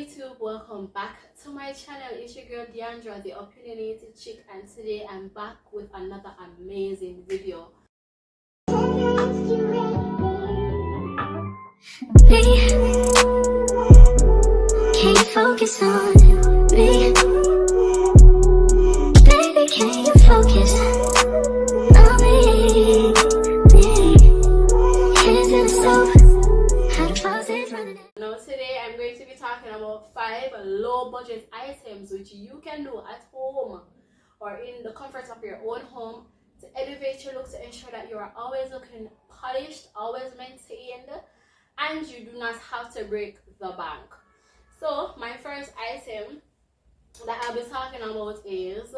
YouTube, welcome back to my channel. It's your girl Deandra, the Opinionated Chic, and today I'm back with another amazing video. Can you focus on me? Baby, can you focus on me? Hands in the stove, how the faucet's running. Now today I'm going to be talking about 5 low budget items which you can do at home or in the comfort of your own home to elevate your look, to ensure that you are always looking polished, always maintained, and you do not have to break the bank. So my first item that I'll be talking about is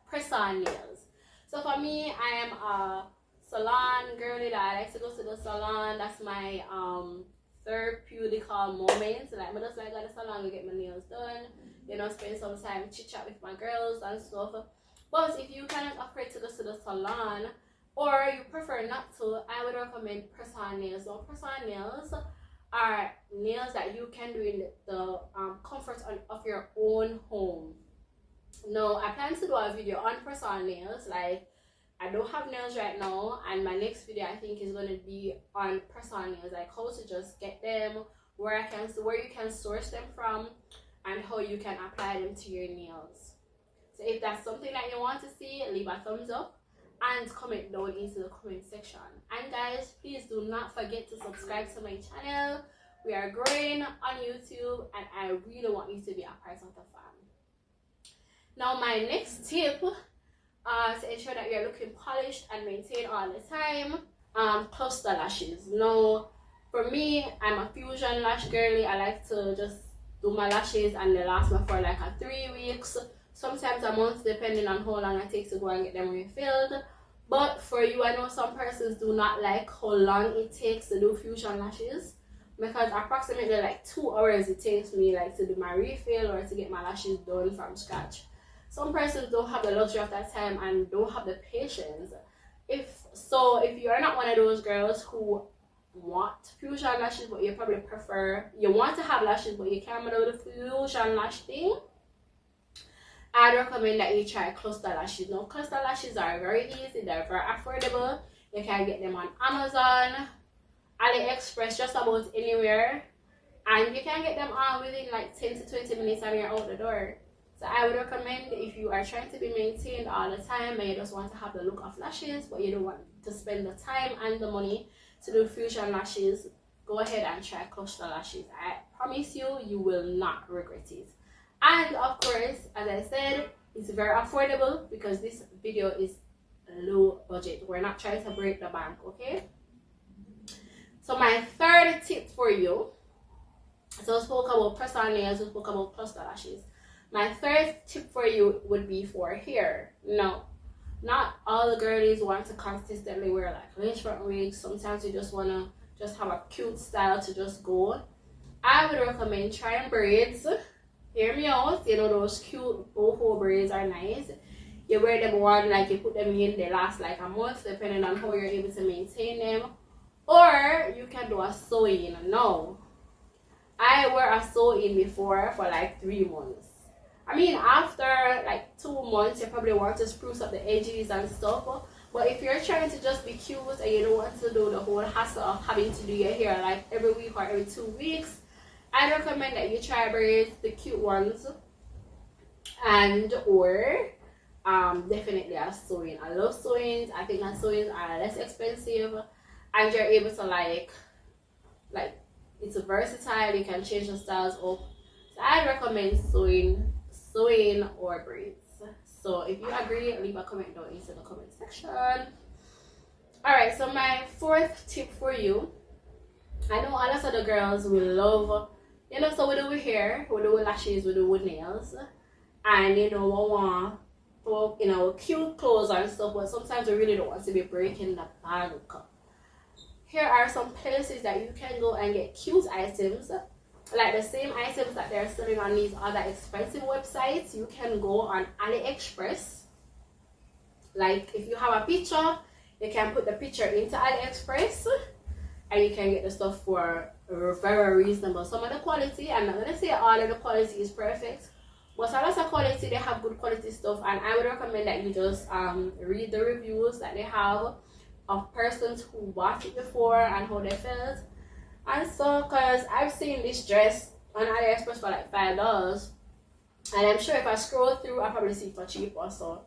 press-on nails. So for me, I am a salon girly that I like to go to the salon. That's my therapeutical moment. Like, I just like go to the salon to get my nails done, you know, spend some time chit chat with my girls and stuff. But if you cannot afford to go to the salon, or you prefer not to, I would recommend press-on nails. So press-on nails are nails that you can do in the comfort of your own home. Now, I plan to do a video on press-on nails. Like, I don't have nails right now, and my next video I think is going to be on press-on nails, like how to just get them, where you can source them from, and how you can apply them to your nails. So if that's something that you want to see, leave a thumbs up and comment down into the comment section. And guys, please do not forget to subscribe to my channel. We are growing on YouTube, and I really want you to be a part of the fam. Now, my next tip to ensure that you're looking polished and maintained all the time, cluster lashes. Now, for me, I'm a fusion lash girly. I like to just do my lashes and they last me for like 3 weeks, sometimes a month, depending on how long it takes to go and get them refilled. But for you, I know some persons do not like how long it takes to do fusion lashes, because approximately like 2 hours it takes me like to do my refill or to get my lashes done from scratch. Some persons don't have the luxury of that time and don't have the patience. If you are not one of those girls who want fusion lashes, but you probably you want to have lashes but you can't do the fusion lash thing, I'd recommend that you try cluster lashes. Now, cluster lashes are very easy, they're very affordable. You can get them on Amazon, AliExpress, just about anywhere, and you can get them on within like 10 to 20 minutes and you're out the door. So I would recommend, if you are trying to be maintained all the time and you just want to have the look of lashes but you don't want to spend the time and the money to do fusion lashes, go ahead and try cluster lashes. I promise you, you will not regret it. And of course, as I said, it's very affordable because this video is low budget. We're not trying to break the bank, okay? So my third tip for you, so we spoke about press-on nails, we spoke about cluster lashes. My third tip for you would be for hair. Now, not all the girlies want to consistently wear like lace front wigs. Sometimes you just want to just have a cute style to just go. I would recommend trying braids. Hear me out. You know, those cute boho braids are nice. You wear them one, like you put them in, they last like a month depending on how you're able to maintain them. Or you can do a sew-in. Now, I wear a sew-in before for like 3 months. I mean, after like 2 months, you probably want to spruce up the edges and stuff. But if you're trying to just be cute and you don't want to do the whole hassle of having to do your hair like every week or every 2 weeks, I recommend that you try braids, the cute ones, and or definitely a sewing. I love sewings. I think that sewings are less expensive, and you're able to like it's versatile. You can change the styles up. So I recommend sewing or braids. So if you agree, leave a comment down into the comment section. Alright, so my fourth tip for you, I know a lot of the girls will love, you know, so we do with hair, we do with lashes, we do with nails, and you know, we want, you know, cute clothes and stuff, but sometimes we really don't want to be breaking the bank. Here are some places that you can go and get cute items, like the same items that they're selling on these other expensive websites. You can go on AliExpress. Like, if you have a picture, you can put the picture into AliExpress and you can get the stuff for very reasonable. Some of the quality, I'm not gonna say all of the quality is perfect, but some of the quality, they have good quality stuff, and I would recommend that you just read the reviews that they have of persons who bought it before and how they felt. And so, cause I've seen this dress on AliExpress for like $5, and I'm sure if I scroll through, I'll probably see it for cheap also.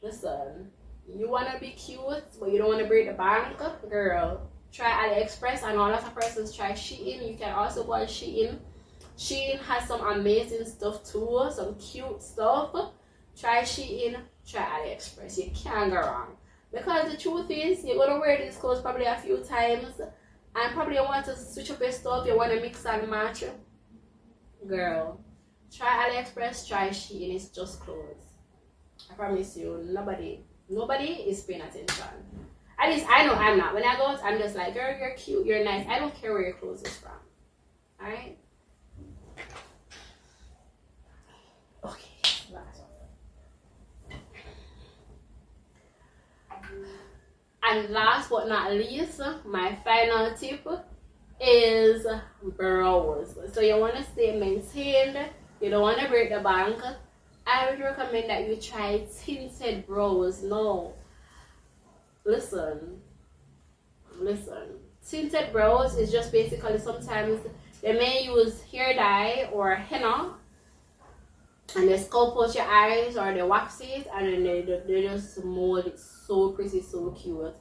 Listen, you wanna be cute, but you don't wanna break the bank, girl. Try AliExpress, and all of the persons try Shein. You can also go on Shein. Shein has some amazing stuff too, some cute stuff. Try Shein, try AliExpress. You can't go wrong. Because the truth is, you're gonna wear these clothes probably a few times, and probably you want to switch up your stuff, you want to mix and match. Girl, try AliExpress, try Shein. It's just clothes. I promise you, nobody is paying attention. At least I know I'm not. When I go out, I'm just like, girl, you're cute, you're nice. I don't care where your clothes is from. Alright? Okay, last one. And last but not least, my final tip is brows. So you want to stay maintained, you don't want to break the bank. I would recommend that you try tinted brows. No. Listen. Tinted brows is just basically, sometimes they may use hair dye or henna, and they sculpt out your eyes or they wax it, and then they just mold it so pretty, so cute.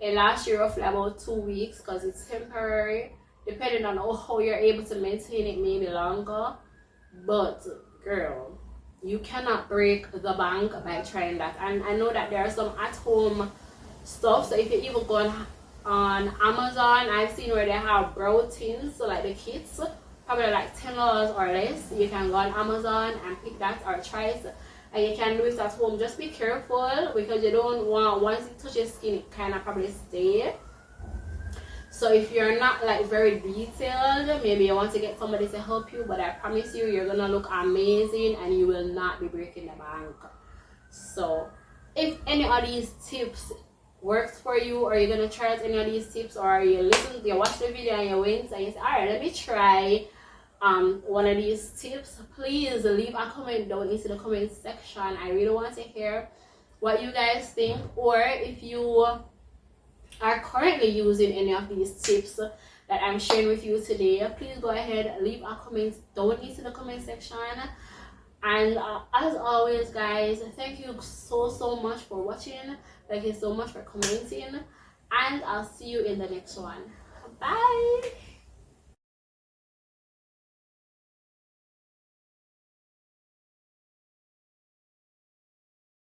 It lasts you roughly about 2 weeks because it's temporary. Depending on how you're able to maintain it, maybe longer. But girl, you cannot break the bank by trying that. And I know that there are some at-home stuff. So if you even go on Amazon, I've seen where they have brow tints, so like the kits, probably like $10 or less. You can go on Amazon and pick that or try it, and you can do it at home. Just be careful, because you don't want, once it touches skin, it kind of probably stay. So if you're not like very detailed, maybe you want to get somebody to help you, but I promise you, you're gonna look amazing and you will not be breaking the bank. So if any of these tips works for you, or you're gonna try out any of these tips, or you watch the video and you went and you say, alright, let me try one of these tips, please leave a comment down into the comment section. I really want to hear what you guys think, or if you are currently using any of these tips that I'm sharing with you today, please go ahead, leave a comment down into the comment section. And as always, guys, thank you so much for watching. Thank you so much for commenting, and I'll see you in the next one. Bye.